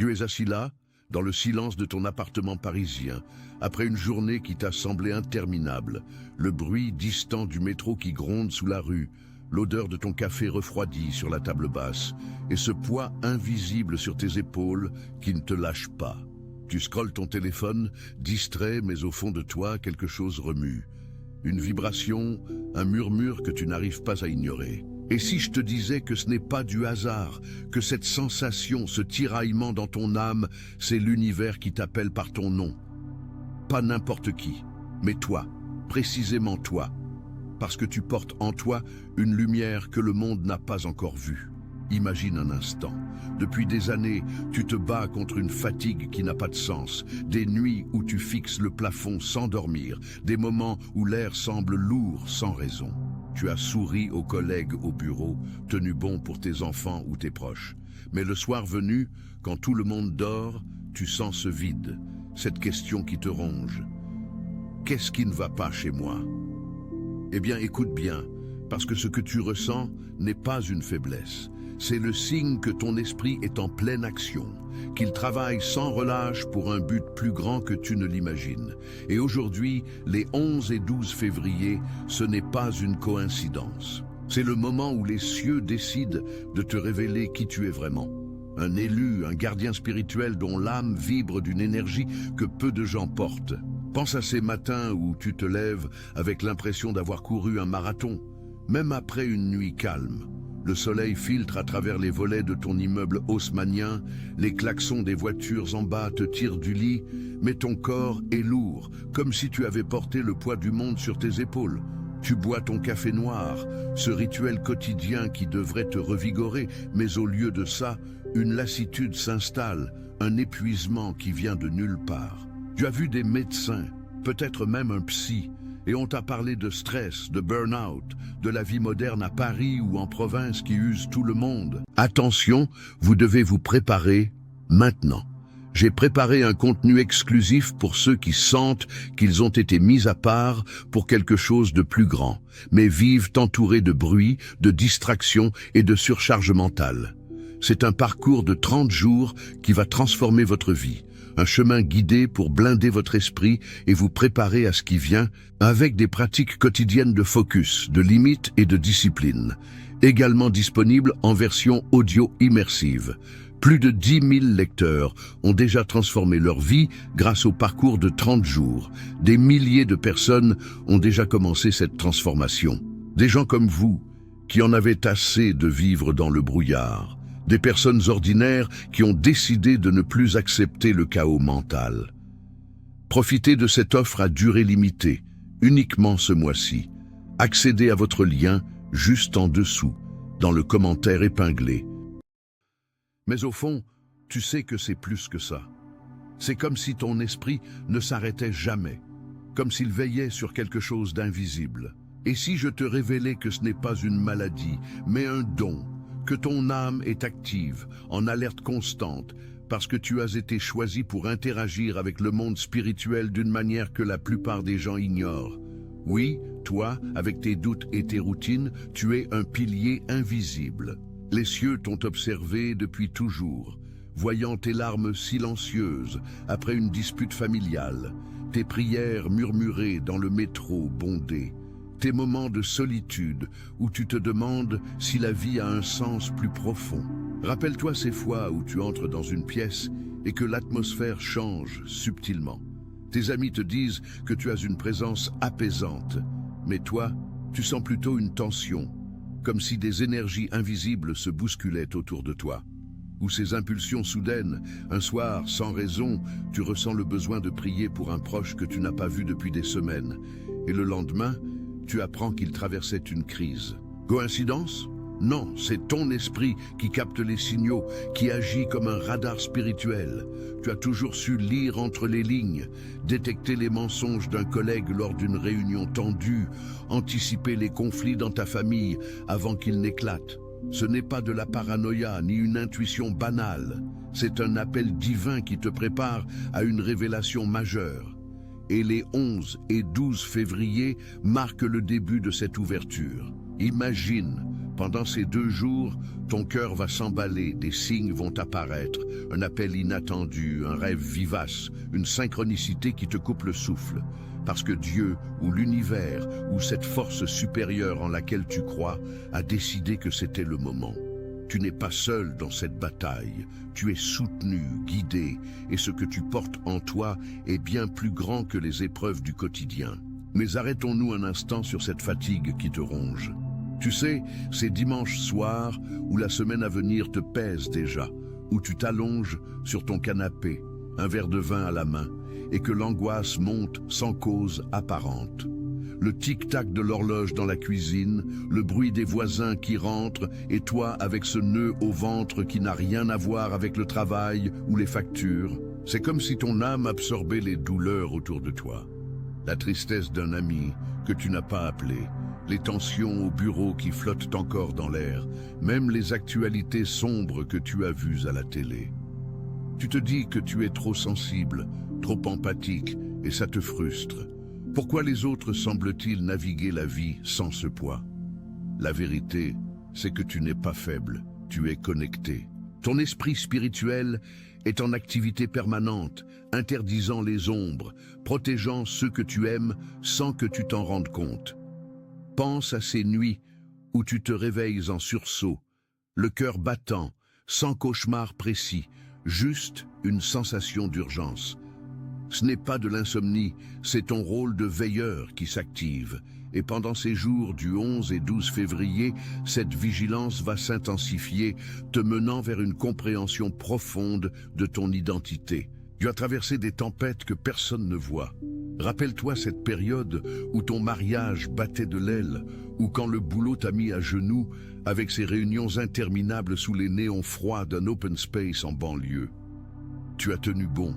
Tu es assis là, dans le silence de ton appartement parisien, après une journée qui t'a semblé interminable, le bruit distant du métro qui gronde sous la rue, l'odeur de ton café refroidi sur la table basse, et ce poids invisible sur tes épaules qui ne te lâche pas. Tu scrolles ton téléphone, distrait, mais au fond de toi, quelque chose remue. Une vibration, un murmure que tu n'arrives pas à ignorer. Et si je te disais que ce n'est pas du hasard, que cette sensation, ce tiraillement dans ton âme, c'est l'univers qui t'appelle par ton nom? Pas n'importe qui, mais toi, précisément toi, parce que tu portes en toi une lumière que le monde n'a pas encore vue. Imagine un instant. Depuis des années, tu te bats contre une fatigue qui n'a pas de sens, des nuits où tu fixes le plafond sans dormir, des moments où l'air semble lourd sans raison. Tu as souri aux collègues au bureau, tenu bon pour tes enfants ou tes proches. Mais le soir venu, quand tout le monde dort, tu sens ce vide, cette question qui te ronge. Qu'est-ce qui ne va pas chez moi? Eh bien, écoute bien, parce que ce que tu ressens n'est pas une faiblesse. C'est le signe que ton esprit est en pleine action, qu'il travaille sans relâche pour un but plus grand que tu ne l'imagines. Et aujourd'hui, les 11 et 12 février, ce n'est pas une coïncidence. C'est le moment où les cieux décident de te révéler qui tu es vraiment. Un élu, un gardien spirituel dont l'âme vibre d'une énergie que peu de gens portent. Pense à ces matins où tu te lèves avec l'impression d'avoir couru un marathon, même après une nuit calme. Le soleil filtre à travers les volets de ton immeuble haussmannien, les klaxons des voitures en bas te tirent du lit, mais ton corps est lourd, comme si tu avais porté le poids du monde sur tes épaules. Tu bois ton café noir, ce rituel quotidien qui devrait te revigorer, mais au lieu de ça, une lassitude s'installe, un épuisement qui vient de nulle part. Tu as vu des médecins, peut-être même un psy, et on t'a parlé de stress, de burn-out, de la vie moderne à Paris ou en province qui use tout le monde. Attention, vous devez vous préparer maintenant. J'ai préparé un contenu exclusif pour ceux qui sentent qu'ils ont été mis à part pour quelque chose de plus grand, mais vivent entourés de bruit, de distractions et de surcharge mentale. C'est un parcours de 30 jours qui va transformer votre vie. Un chemin guidé pour blinder votre esprit et vous préparer à ce qui vient avec des pratiques quotidiennes de focus, de limite et de discipline. Également disponible en version audio immersive. Plus de 10 000 lecteurs ont déjà transformé leur vie grâce au parcours de 30 jours. Des milliers de personnes ont déjà commencé cette transformation. Des gens comme vous, qui en avaient assez de vivre dans le brouillard. Des personnes ordinaires qui ont décidé de ne plus accepter le chaos mental. Profitez de cette offre à durée limitée, uniquement ce mois-ci. Accédez à votre lien juste en dessous, dans le commentaire épinglé. Mais au fond, tu sais que c'est plus que ça. C'est comme si ton esprit ne s'arrêtait jamais, comme s'il veillait sur quelque chose d'invisible. Et si je te révélais que ce n'est pas une maladie, mais un don, que ton âme est active, en alerte constante, parce que tu as été choisi pour interagir avec le monde spirituel d'une manière que la plupart des gens ignorent. Oui, toi, avec tes doutes et tes routines, tu es un pilier invisible. Les cieux t'ont observé depuis toujours, voyant tes larmes silencieuses après une dispute familiale, tes prières murmurées dans le métro bondé, tes moments de solitude où tu te demandes si la vie a un sens plus profond. Rappelle-toi ces fois où tu entres dans une pièce et que l'atmosphère change subtilement. Tes amis te disent que tu as une présence apaisante, mais toi, tu sens plutôt une tension, comme si des énergies invisibles se bousculaient autour de toi. Ou ces impulsions soudaines, un soir, sans raison, tu ressens le besoin de prier pour un proche que tu n'as pas vu depuis des semaines, et le lendemain, tu apprends qu'il traversait une crise. Coïncidence? Non, c'est ton esprit qui capte les signaux, qui agit comme un radar spirituel. Tu as toujours su lire entre les lignes, détecter les mensonges d'un collègue lors d'une réunion tendue, anticiper les conflits dans ta famille avant qu'ils n'éclatent. Ce n'est pas de la paranoïa ni une intuition banale. C'est un appel divin qui te prépare à une révélation majeure. Et les 11 et 12 février marquent le début de cette ouverture. Imagine, Pendant ces 2 jours, ton cœur va s'emballer, des signes vont apparaître, un appel inattendu, un rêve vivace, une synchronicité qui te coupe le souffle. Parce que Dieu, ou l'univers, ou cette force supérieure en laquelle tu crois, a décidé que c'était le moment. Tu n'es pas seul dans cette bataille, tu es soutenu, guidé, et ce que tu portes en toi est bien plus grand que les épreuves du quotidien. Mais arrêtons-nous un instant sur cette fatigue qui te ronge. Tu sais, ces dimanches soirs où la semaine à venir te pèse déjà, où tu t'allonges sur ton canapé, un verre de vin à la main, et que l'angoisse monte sans cause apparente. Le tic-tac de l'horloge dans la cuisine, le bruit des voisins qui rentrent, et toi avec ce nœud au ventre qui n'a rien à voir avec le travail ou les factures. C'est comme si ton âme absorbait les douleurs autour de toi. La tristesse d'un ami que tu n'as pas appelé, les tensions au bureau qui flottent encore dans l'air, même les actualités sombres que tu as vues à la télé. Tu te dis que tu es trop sensible, trop empathique, et ça te frustre. Pourquoi les autres semblent-ils naviguer la vie sans ce poids? La vérité, c'est que tu n'es pas faible, tu es connecté. Ton esprit spirituel est en activité permanente, interdisant les ombres, protégeant ceux que tu aimes sans que tu t'en rendes compte. Pense à ces nuits où tu te réveilles en sursaut, le cœur battant, sans cauchemar précis, juste une sensation d'urgence. Ce n'est pas de l'insomnie, c'est ton rôle de veilleur qui s'active. Et pendant ces jours du 11 et 12 février, cette vigilance va s'intensifier, te menant vers une compréhension profonde de ton identité. Tu as traversé des tempêtes que personne ne voit. Rappelle-toi cette période où ton mariage battait de l'aile, ou quand le boulot t'a mis à genoux avec ses réunions interminables sous les néons froids d'un open space en banlieue. Tu as tenu bon.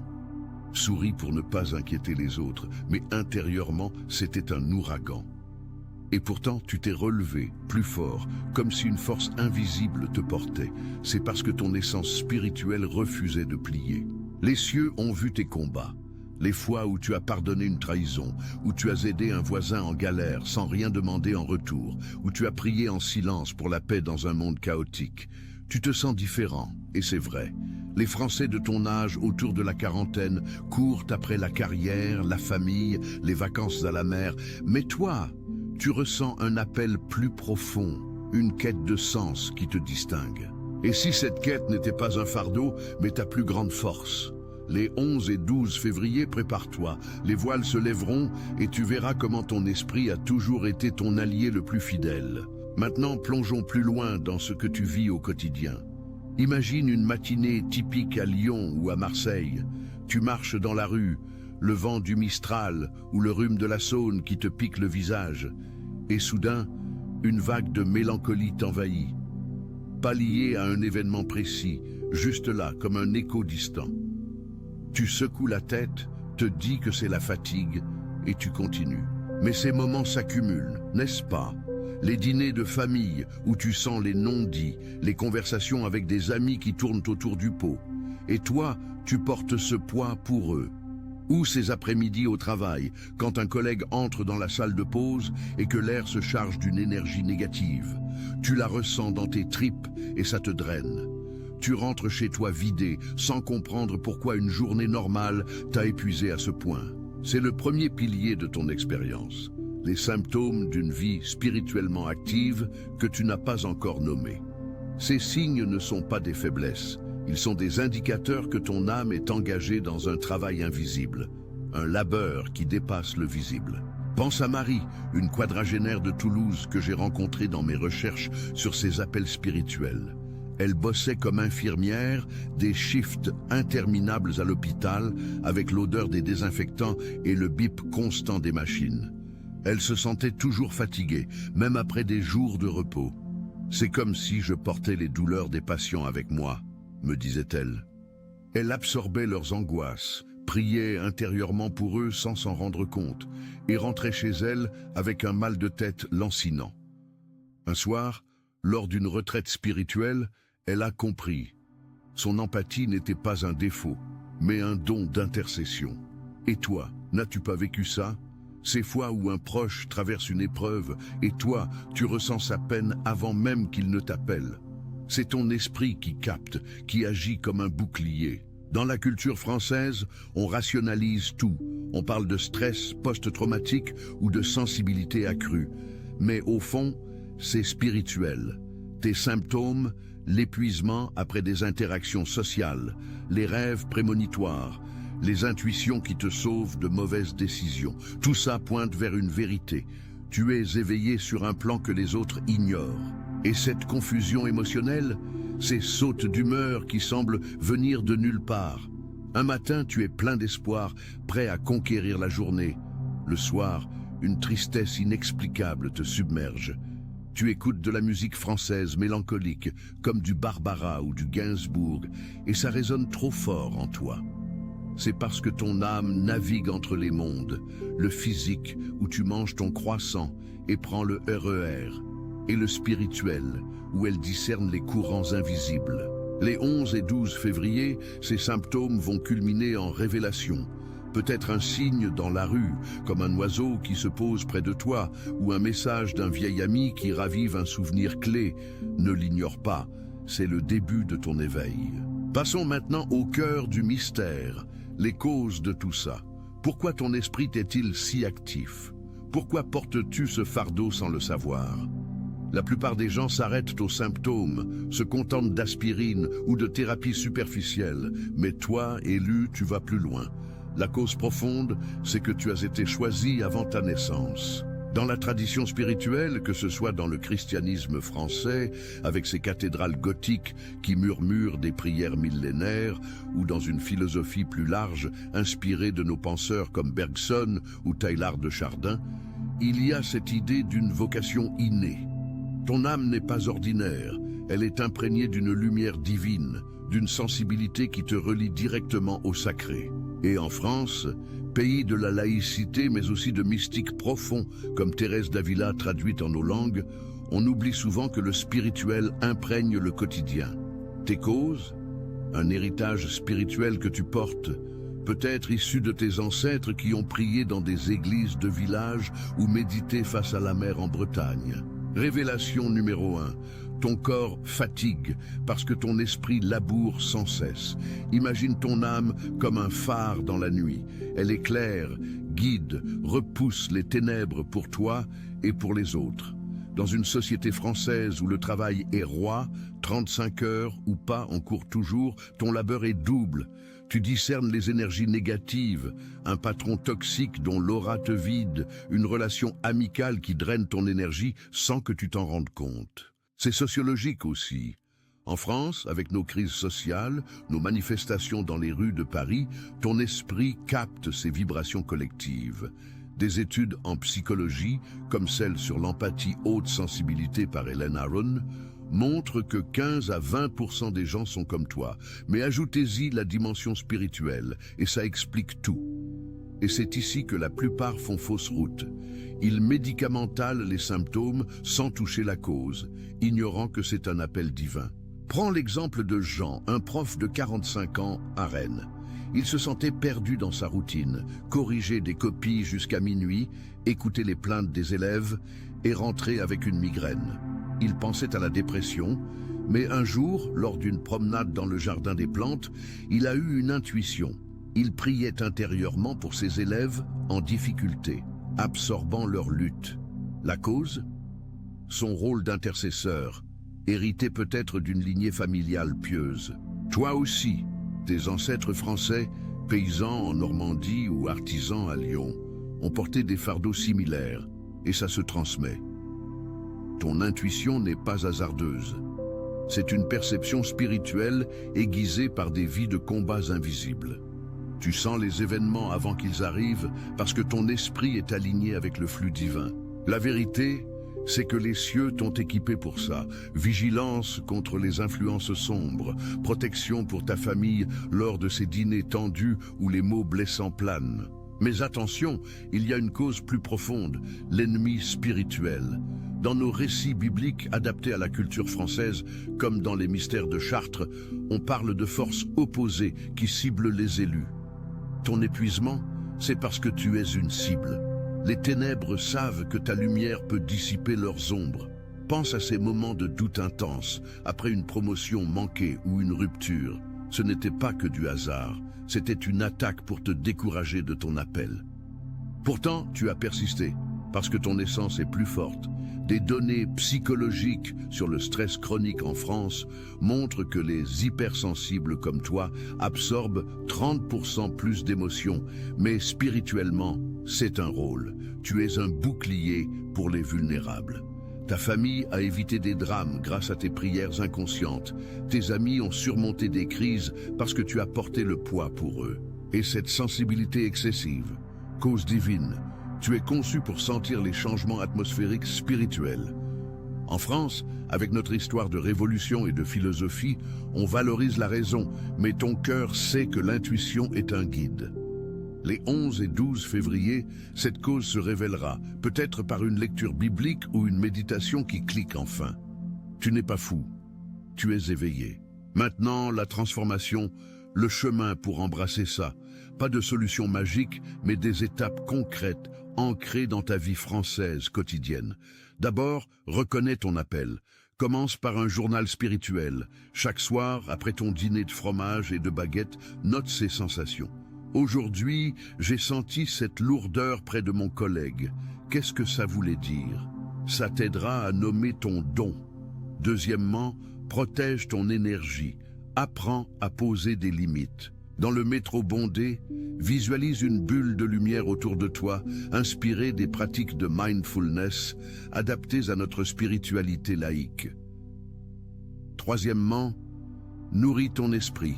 Souris pour ne pas inquiéter les autres, mais intérieurement, c'était un ouragan. Et pourtant, tu t'es relevé, plus fort, comme si une force invisible te portait. C'est parce que ton essence spirituelle refusait de plier. Les cieux ont vu tes combats. Les fois où tu as pardonné une trahison, où tu as aidé un voisin en galère sans rien demander en retour, où tu as prié en silence pour la paix dans un monde chaotique. Tu te sens différent, et c'est vrai. Les Français de ton âge, autour de la quarantaine, courent après la carrière, la famille, les vacances à la mer. Mais toi, tu ressens un appel plus profond, une quête de sens qui te distingue. Et si cette quête n'était pas un fardeau, mais ta plus grande force? Les 11 et 12 février, prépare-toi, les voiles se lèveront et tu verras comment ton esprit a toujours été ton allié le plus fidèle. Maintenant, plongeons plus loin dans ce que tu vis au quotidien. Imagine une matinée typique à Lyon ou à Marseille. Tu marches dans la rue, le vent du Mistral ou le rhume de la Saône qui te pique le visage. Et soudain, une vague de mélancolie t'envahit. Pas liée à un événement précis, juste là, comme un écho distant. Tu secoues la tête, te dis que c'est la fatigue, et tu continues. Mais ces moments s'accumulent, n'est-ce pas? Les dîners de famille où tu sens les non-dits, les conversations avec des amis qui tournent autour du pot. Et toi, tu portes ce poids pour eux. Ou ces après-midi au travail, quand un collègue entre dans la salle de pause et que l'air se charge d'une énergie négative. Tu la ressens dans tes tripes et ça te draine. Tu rentres chez toi vidé, sans comprendre pourquoi une journée normale t'a épuisé à ce point. C'est le premier pilier de ton expérience. Les symptômes d'une vie spirituellement active que tu n'as pas encore nommée. Ces signes ne sont pas des faiblesses, ils sont des indicateurs que ton âme est engagée dans un travail invisible, un labeur qui dépasse le visible. Pense à Marie, une quadragénaire de Toulouse que j'ai rencontrée dans mes recherches sur ses appels spirituels. Elle bossait comme infirmière, des shifts interminables à l'hôpital, avec l'odeur des désinfectants et le bip constant des machines. Elle se sentait toujours fatiguée, même après des jours de repos. « C'est comme si je portais les douleurs des patients avec moi », me disait-elle. Elle absorbait leurs angoisses, priait intérieurement pour eux sans s'en rendre compte, et rentrait chez elle avec un mal de tête lancinant. Un soir, lors d'une retraite spirituelle, elle a compris. Son empathie n'était pas un défaut, mais un don d'intercession. Et toi, n'as-tu pas vécu ça ? Ces fois où un proche traverse une épreuve et toi, tu ressens sa peine avant même qu'il ne t'appelle. C'est ton esprit qui capte, qui agit comme un bouclier. Dans la culture française, on rationalise tout. On parle de stress post-traumatique ou de sensibilité accrue. Mais au fond, c'est spirituel. Tes symptômes, l'épuisement après des interactions sociales, les rêves prémonitoires, les intuitions qui te sauvent de mauvaises décisions, tout ça pointe vers une vérité. Tu es éveillé sur un plan que les autres ignorent. Et cette confusion émotionnelle, ces sautes d'humeur qui semblent venir de nulle part. Un matin, tu es plein d'espoir, prêt à conquérir la journée. Le soir, une tristesse inexplicable te submerge. Tu écoutes de la musique française mélancolique, comme du Barbara ou du Gainsbourg, et ça résonne trop fort en toi. C'est parce que ton âme navigue entre les mondes, le physique où tu manges ton croissant et prends le RER, et le spirituel où elle discerne les courants invisibles. Les 11 et 12 février, ces symptômes vont culminer en révélation. Peut-être un signe dans la rue, comme un oiseau qui se pose près de toi, ou un message d'un vieil ami qui ravive un souvenir clé. Ne l'ignore pas, c'est le début de ton éveil. Passons maintenant au cœur du mystère. Les causes de tout ça. Pourquoi ton esprit est-il si actif? Pourquoi portes-tu ce fardeau sans le savoir? La plupart des gens s'arrêtent aux symptômes, se contentent d'aspirine ou de thérapies superficielles. Mais toi, élu, tu vas plus loin. La cause profonde, c'est que tu as été choisi avant ta naissance. Dans la tradition spirituelle, que ce soit dans le christianisme français, avec ses cathédrales gothiques qui murmurent des prières millénaires, ou dans une philosophie plus large, inspirée de nos penseurs comme Bergson ou Teilhard de Chardin, il y a cette idée d'une vocation innée. Ton âme n'est pas ordinaire, elle est imprégnée d'une lumière divine, d'une sensibilité qui te relie directement au sacré. Et en France, pays de la laïcité mais aussi de mystiques profonds, comme Thérèse d'Avila traduite en nos langues, on oublie souvent que le spirituel imprègne le quotidien. Tes causes, un héritage spirituel que tu portes, peut-être issu de tes ancêtres qui ont prié dans des églises de village ou médité face à la mer en Bretagne. Révélation numéro 1. Ton corps fatigue parce que ton esprit laboure sans cesse. Imagine ton âme comme un phare dans la nuit. Elle éclaire, guide, repousse les ténèbres pour toi et pour les autres. Dans une société française où le travail est roi, 35 heures ou pas en cours toujours, ton labeur est double. Tu discernes les énergies négatives, un patron toxique dont l'aura te vide, une relation amicale qui draine ton énergie sans que tu t'en rendes compte. C'est sociologique aussi. En France, avec nos crises sociales, nos manifestations dans les rues de Paris, ton esprit capte ces vibrations collectives. Des études en psychologie, comme celle sur l'empathie haute sensibilité par Helen Aron, montrent que 15 à 20% des gens sont comme toi. Mais ajoutez-y la dimension spirituelle, et ça explique tout. Et c'est ici que la plupart font fausse route. Ils médicamentalent les symptômes sans toucher la cause, ignorant que c'est un appel divin. Prends l'exemple de Jean, un prof de 45 ans à Rennes. Il se sentait perdu dans sa routine, corriger des copies jusqu'à minuit, écouter les plaintes des élèves et rentrer avec une migraine. Il pensait à la dépression, mais un jour, lors d'une promenade dans le jardin des plantes, il a eu une intuition. Il priait intérieurement pour ses élèves en difficulté, absorbant leur lutte. La cause? Son rôle d'intercesseur, hérité peut-être d'une lignée familiale pieuse. Toi aussi, tes ancêtres français, paysans en Normandie ou artisans à Lyon, ont porté des fardeaux similaires, et ça se transmet. Ton intuition n'est pas hasardeuse. C'est une perception spirituelle aiguisée par des vies de combats invisibles. Tu sens les événements avant qu'ils arrivent parce que ton esprit est aligné avec le flux divin. La vérité, c'est que les cieux t'ont équipé pour ça. Vigilance contre les influences sombres, protection pour ta famille lors de ces dîners tendus où les mots blessants planent. Mais attention, il y a une cause plus profonde, l'ennemi spirituel. Dans nos récits bibliques adaptés à la culture française, comme dans les mystères de Chartres, on parle de forces opposées qui ciblent les élus. Ton épuisement, c'est parce que tu es une cible. Les ténèbres savent que ta lumière peut dissiper leurs ombres. Pense à ces moments de doute intense, après une promotion manquée ou une rupture. Ce n'était pas que du hasard, c'était une attaque pour te décourager de ton appel. Pourtant, tu as persisté, parce que ton essence est plus forte. Des données psychologiques sur le stress chronique en France montrent que les hypersensibles comme toi absorbent 30% plus d'émotions, mais spirituellement, c'est un rôle. Tu es un bouclier pour les vulnérables. Ta famille a évité des drames grâce à tes prières inconscientes. Tes amis ont surmonté des crises parce que tu as porté le poids pour eux. Et cette sensibilité excessive, cause divine, tu es conçu pour sentir les changements atmosphériques spirituels. En France, avec notre histoire de révolution et de philosophie, on valorise la raison, mais ton cœur sait que l'intuition est un guide. Les 11 et 12 février, cette cause se révélera, peut-être par une lecture biblique ou une méditation qui clique enfin. Tu n'es pas fou, tu es éveillé. Maintenant, la transformation, le chemin pour embrasser ça. Pas de solution magique, mais des étapes concrètes, ancrées dans ta vie française quotidienne. D'abord, reconnais ton appel. Commence par un journal spirituel. Chaque soir, après ton dîner de fromage et de baguettes, note ses sensations. Aujourd'hui, j'ai senti cette lourdeur près de mon collègue. Qu'est-ce que ça voulait dire? Ça t'aidera à nommer ton don. Deuxièmement, protège ton énergie. Apprends à poser des limites. Dans le métro bondé, visualise une bulle de lumière autour de toi, inspirée des pratiques de mindfulness, adaptées à notre spiritualité laïque. Troisièmement, nourris ton esprit.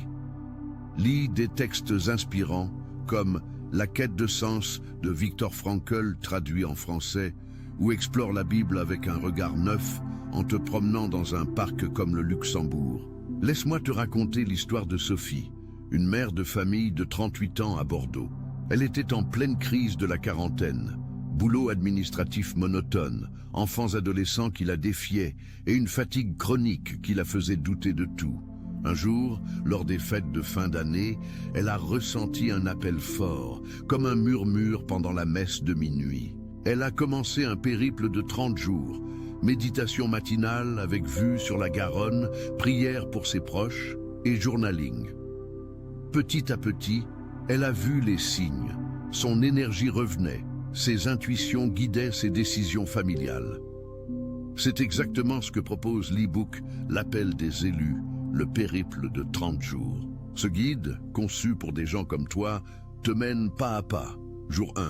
Lis des textes inspirants comme La quête de sens de Viktor Frankl traduit en français ou explore la Bible avec un regard neuf en te promenant dans un parc comme le Luxembourg. Laisse-moi te raconter l'histoire de Sophie, une mère de famille de 38 ans à Bordeaux. Elle était en pleine crise de la quarantaine. Boulot administratif monotone, enfants adolescents qui la défiaient et une fatigue chronique qui la faisait douter de tout. Un jour, lors des fêtes de fin d'année, elle a ressenti un appel fort, comme un murmure pendant la messe de minuit. Elle a commencé un périple de 30 jours, méditation matinale avec vue sur la Garonne, prière pour ses proches et journaling. Petit à petit, elle a vu les signes. Son énergie revenait, ses intuitions guidaient ses décisions familiales. C'est exactement ce que propose l'e-book L'appel des élus, le périple de 30 jours. Ce guide, conçu pour des gens comme toi, te mène pas à pas. Jour 1,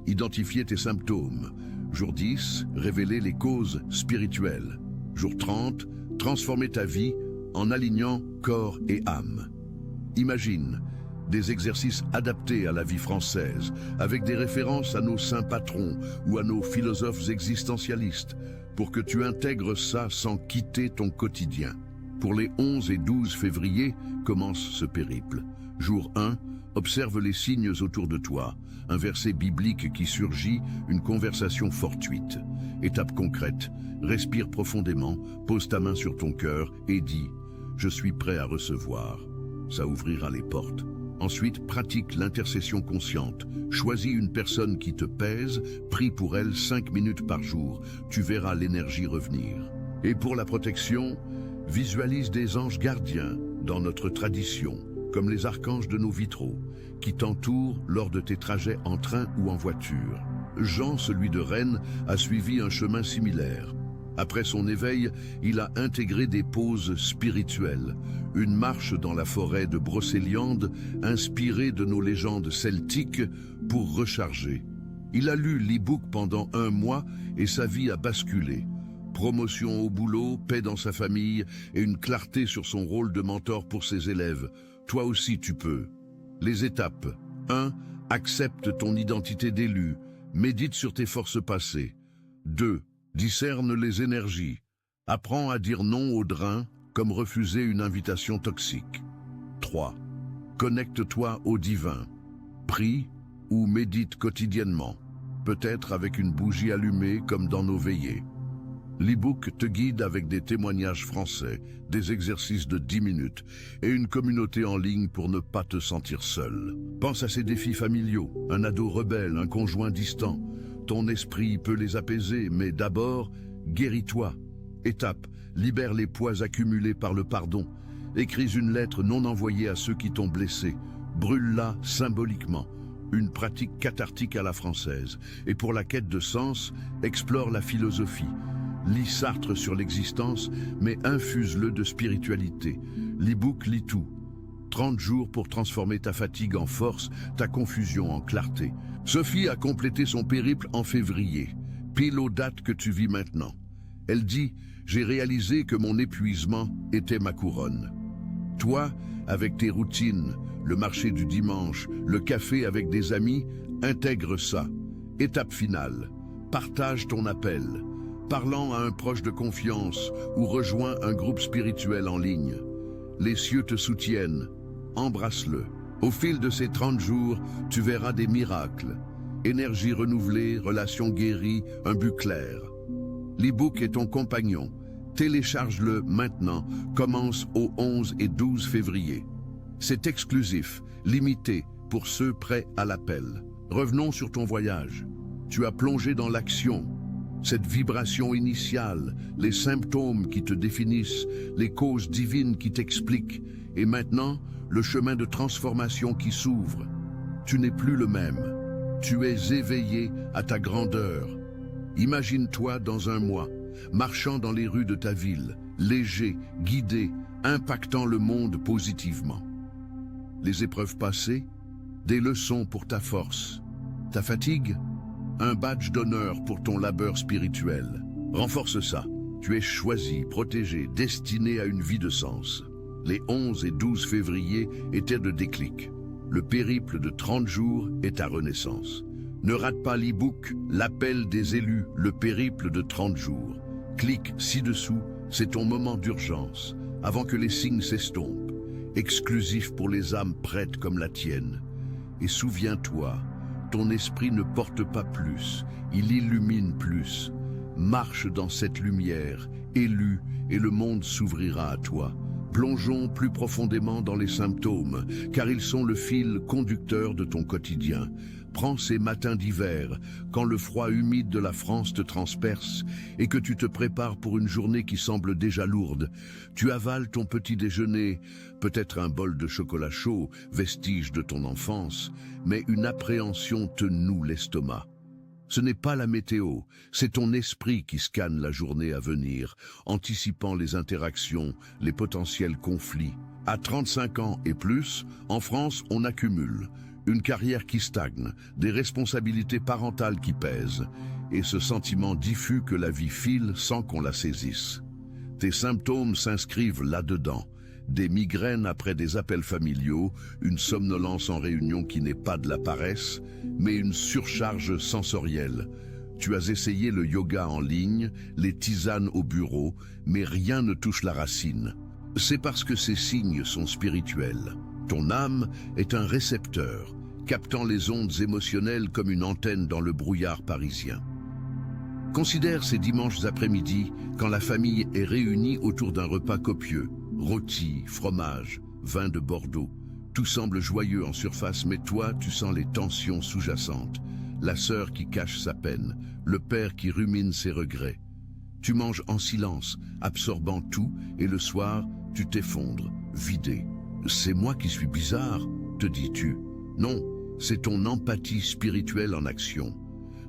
identifier tes symptômes. Jour 10, révéler les causes spirituelles. Jour 30, transformer ta vie en alignant corps et âme. Imagine des exercices adaptés à la vie française, avec des références à nos saints patrons ou à nos philosophes existentialistes, pour que tu intègres ça sans quitter ton quotidien. Pour les 11 et 12 février, commence ce périple. Jour 1, observe les signes autour de toi. Un verset biblique qui surgit, une conversation fortuite. Étape concrète, respire profondément, pose ta main sur ton cœur et dis « Je suis prêt à recevoir ». Ça ouvrira les portes. Ensuite, pratique l'intercession consciente. Choisis une personne qui te pèse, prie pour elle 5 minutes par jour. Tu verras l'énergie revenir. Et pour la protection, visualise des anges gardiens dans notre tradition, comme les archanges de nos vitraux, qui t'entourent lors de tes trajets en train ou en voiture. Jean, celui de Rennes, a suivi un chemin similaire. Après son éveil, il a intégré des pauses spirituelles, une marche dans la forêt de Brocéliande, inspirée de nos légendes celtiques, pour recharger. Il a lu l'e-book pendant 1 mois et sa vie a basculé. Promotion au boulot, paix dans sa famille et une clarté sur son rôle de mentor pour ses élèves. Toi aussi tu peux. Les étapes. 1. Accepte ton identité d'élu. Médite sur tes forces passées. 2. Discerne les énergies. Apprends à dire non au drain, comme refuser une invitation toxique. 3. Connecte-toi au divin. Prie ou médite quotidiennement, peut-être avec une bougie allumée comme dans nos veillées. L'e-book te guide avec des témoignages français, des exercices de 10 minutes et une communauté en ligne pour ne pas te sentir seul. Pense à ces défis familiaux, un ado rebelle, un conjoint distant. Ton esprit peut les apaiser, mais d'abord, guéris-toi. Étape, libère les poids accumulés par le pardon. Écris une lettre non envoyée à ceux qui t'ont blessé. Brûle-la symboliquement. Une pratique cathartique à la française. Et pour la quête de sens, explore la philosophie. Lis Sartre sur l'existence, mais infuse-le de spiritualité. L'e-book lit tout. 30 jours pour transformer ta fatigue en force, ta confusion en clarté. Sophie a complété son périple en février, pile aux dates que tu vis maintenant. Elle dit « J'ai réalisé que mon épuisement était ma couronne. » Toi, avec tes routines, le marché du dimanche, le café avec des amis, intègre ça. Étape finale, partage ton appel. Parlant à un proche de confiance ou rejoins un groupe spirituel en ligne. Les cieux te soutiennent, embrasse-le. Au fil de ces 30 jours, tu verras des miracles. Énergie renouvelée, relations guéries, un but clair. L'e-book est ton compagnon. Télécharge-le maintenant, commence au 11 et 12 février. C'est exclusif, limité, pour ceux prêts à l'appel. Revenons sur ton voyage. Tu as plongé dans l'action. Cette vibration initiale, les symptômes qui te définissent, les causes divines qui t'expliquent, et maintenant, le chemin de transformation qui s'ouvre. Tu n'es plus le même. Tu es éveillé à ta grandeur. Imagine-toi dans un mois, marchant dans les rues de ta ville, léger, guidé, impactant le monde positivement. Les épreuves passées, des leçons pour ta force. Ta fatigue, un badge d'honneur pour ton labeur spirituel. Renforce ça. Tu es choisi, protégé, destiné à une vie de sens. Les 11 et 12 février étaient de déclic. Le périple de 30 jours est ta renaissance. Ne rate pas l'e-book « L'appel des élus, le périple de 30 jours ». Clique ci-dessous, c'est ton moment d'urgence, avant que les signes s'estompent. Exclusif pour les âmes prêtes comme la tienne. Et souviens-toi, ton esprit ne porte pas plus, il illumine plus. Marche dans cette lumière, élu, et le monde s'ouvrira à toi. Plongeons plus profondément dans les symptômes, car ils sont le fil conducteur de ton quotidien. Prends ces matins d'hiver, quand le froid humide de la France te transperce et que tu te prépares pour une journée qui semble déjà lourde. Tu avales ton petit déjeuner, peut-être un bol de chocolat chaud, vestige de ton enfance, mais une appréhension te noue l'estomac. Ce n'est pas la météo, c'est ton esprit qui scanne la journée à venir, anticipant les interactions, les potentiels conflits. À 35 ans et plus, en France, on accumule. Une carrière qui stagne, des responsabilités parentales qui pèsent, et ce sentiment diffus que la vie file sans qu'on la saisisse. Tes symptômes s'inscrivent là-dedans. Des migraines après des appels familiaux, une somnolence en réunion qui n'est pas de la paresse, mais une surcharge sensorielle. Tu as essayé le yoga en ligne, les tisanes au bureau, mais rien ne touche la racine. C'est parce que ces signes sont spirituels. Ton âme est un récepteur, captant les ondes émotionnelles comme une antenne dans le brouillard parisien. Considère ces dimanches après-midi quand la famille est réunie autour d'un repas copieux. Rôti, fromage, vin de Bordeaux. Tout semble joyeux en surface, mais toi, tu sens les tensions sous-jacentes. La sœur qui cache sa peine, le père qui rumine ses regrets. Tu manges en silence, absorbant tout, et le soir, tu t'effondres, vidé. C'est moi qui suis bizarre, te dis-tu. Non, c'est ton empathie spirituelle en action.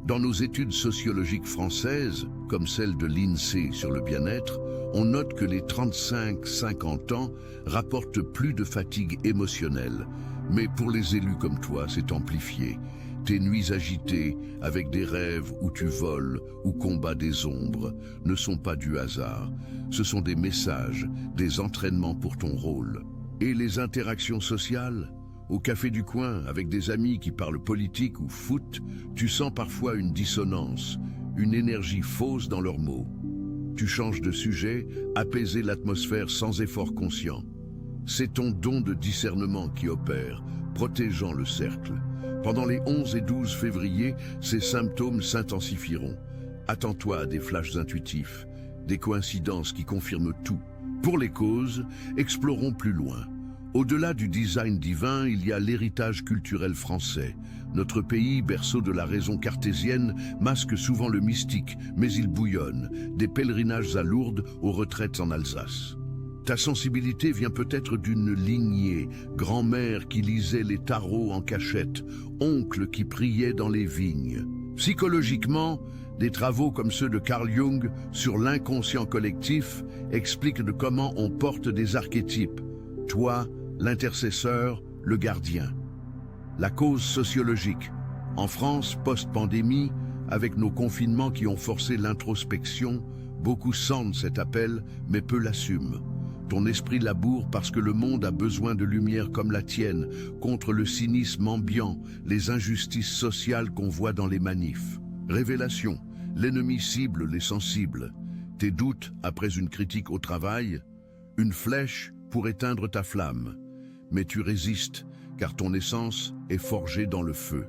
Dans nos études sociologiques françaises, comme celle de l'INSEE sur le bien-être, on note que les 35-50 ans rapportent plus de fatigue émotionnelle. Mais pour les élus comme toi, c'est amplifié. Tes nuits agitées, avec des rêves où tu voles ou combats des ombres, ne sont pas du hasard. Ce sont des messages, des entraînements pour ton rôle. Et les interactions sociales ? Au café du coin, avec des amis qui parlent politique ou foot, tu sens parfois une dissonance, une énergie fausse dans leurs mots. Tu changes de sujet, apaiser l'atmosphère sans effort conscient. C'est ton don de discernement qui opère, protégeant le cercle. Pendant les 11 et 12 février, ces symptômes s'intensifieront. Attends-toi à des flashs intuitifs, des coïncidences qui confirment tout. Pour les causes, explorons plus loin. Au-delà du design divin, il y a l'héritage culturel français. Notre pays, berceau de la raison cartésienne, masque souvent le mystique, mais il bouillonne, des pèlerinages à Lourdes aux retraites en Alsace. Ta sensibilité vient peut-être d'une lignée, grand-mère qui lisait les tarots en cachette, oncle qui priait dans les vignes. Psychologiquement, des travaux comme ceux de Carl Jung sur l'inconscient collectif expliquent de comment on porte des archétypes. Toi, l'intercesseur, le gardien. La cause sociologique. En France, post-pandémie, avec nos confinements qui ont forcé l'introspection, beaucoup sentent cet appel, mais peu l'assument. Ton esprit laboure parce que le monde a besoin de lumière comme la tienne, contre le cynisme ambiant, les injustices sociales qu'on voit dans les manifs. Révélation, l'ennemi cible les sensibles. Tes doutes après une critique au travail, une flèche pour éteindre ta flamme. Mais tu résistes, car ton essence est forgée dans le feu.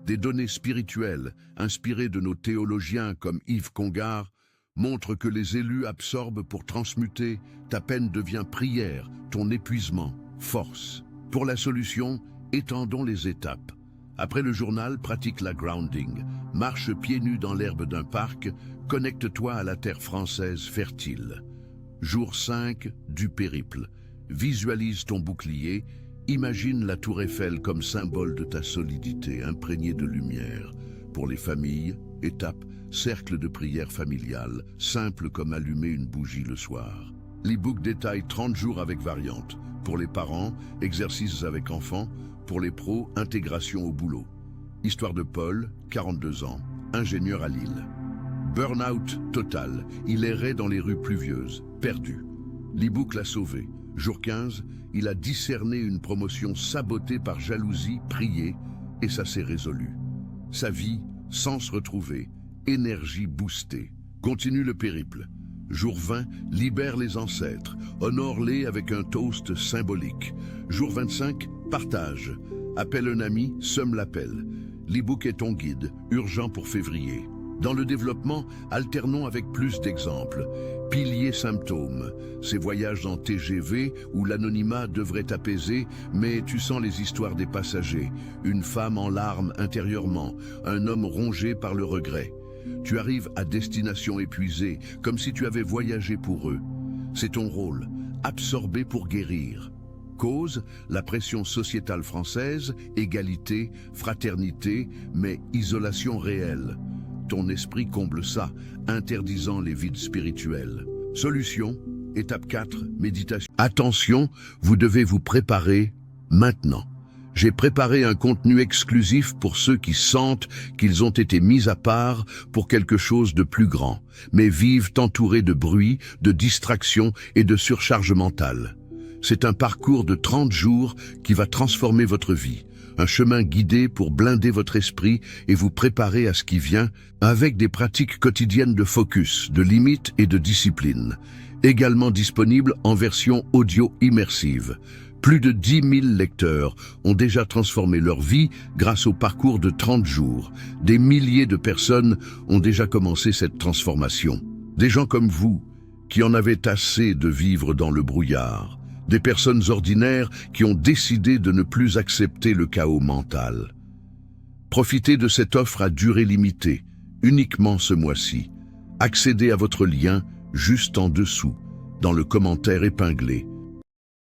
Des données spirituelles, inspirées de nos théologiens comme Yves Congar, montrent que les élus absorbent pour transmuter, ta peine devient prière, ton épuisement, force. Pour la solution, étendons les étapes. Après le journal, pratique la grounding. Marche pieds nus dans l'herbe d'un parc, connecte-toi à la terre française fertile. Jour 5 du périple. Visualise ton bouclier, imagine la tour Eiffel comme symbole de ta solidité, imprégnée de lumière. Pour les familles, étape, cercle de prière familiale, simple comme allumer une bougie le soir. L'e-book détaille 30 jours avec variante. Pour les parents, exercices avec enfants. Pour les pros, intégration au boulot. Histoire de Paul, 42 ans, ingénieur à Lille. Burnout total, il errait dans les rues pluvieuses, perdu. L'e-book l'a sauvé. Jour 15, il a discerné une promotion sabotée par jalousie, prié, et ça s'est résolu. Sa vie, sens retrouvé, énergie boostée. Continue le périple. Jour 20, libère les ancêtres, honore-les avec un toast symbolique. Jour 25, partage. Appelle un ami, somme l'appel. L'e-book est ton guide, urgent pour février. Dans le développement, alternons avec plus d'exemples. Piliers symptômes, ces voyages en TGV où l'anonymat devrait t'apaiser, mais tu sens les histoires des passagers. Une femme en larmes intérieurement, un homme rongé par le regret. Tu arrives à destination épuisée, comme si tu avais voyagé pour eux. C'est ton rôle, absorber pour guérir. Cause, la pression sociétale française, égalité, fraternité, mais isolation réelle. Ton esprit comble ça, interdisant les vides spirituels. Solution, étape 4, méditation. Attention, vous devez vous préparer maintenant. J'ai préparé un contenu exclusif pour ceux qui sentent qu'ils ont été mis à part pour quelque chose de plus grand, mais vivent entourés de bruit, de distractions et de surcharge mentale. C'est un parcours de 30 jours qui va transformer votre vie. Un chemin guidé pour blinder votre esprit et vous préparer à ce qui vient avec des pratiques quotidiennes de focus, de limite et de discipline. Également disponible en version audio immersive. Plus de 10 000 lecteurs ont déjà transformé leur vie grâce au parcours de 30 jours. Des milliers de personnes ont déjà commencé cette transformation. Des gens comme vous, qui en avaient assez de vivre dans le brouillard. Des personnes ordinaires qui ont décidé de ne plus accepter le chaos mental. Profitez de cette offre à durée limitée, uniquement ce mois-ci. Accédez à votre lien juste en dessous, dans le commentaire épinglé.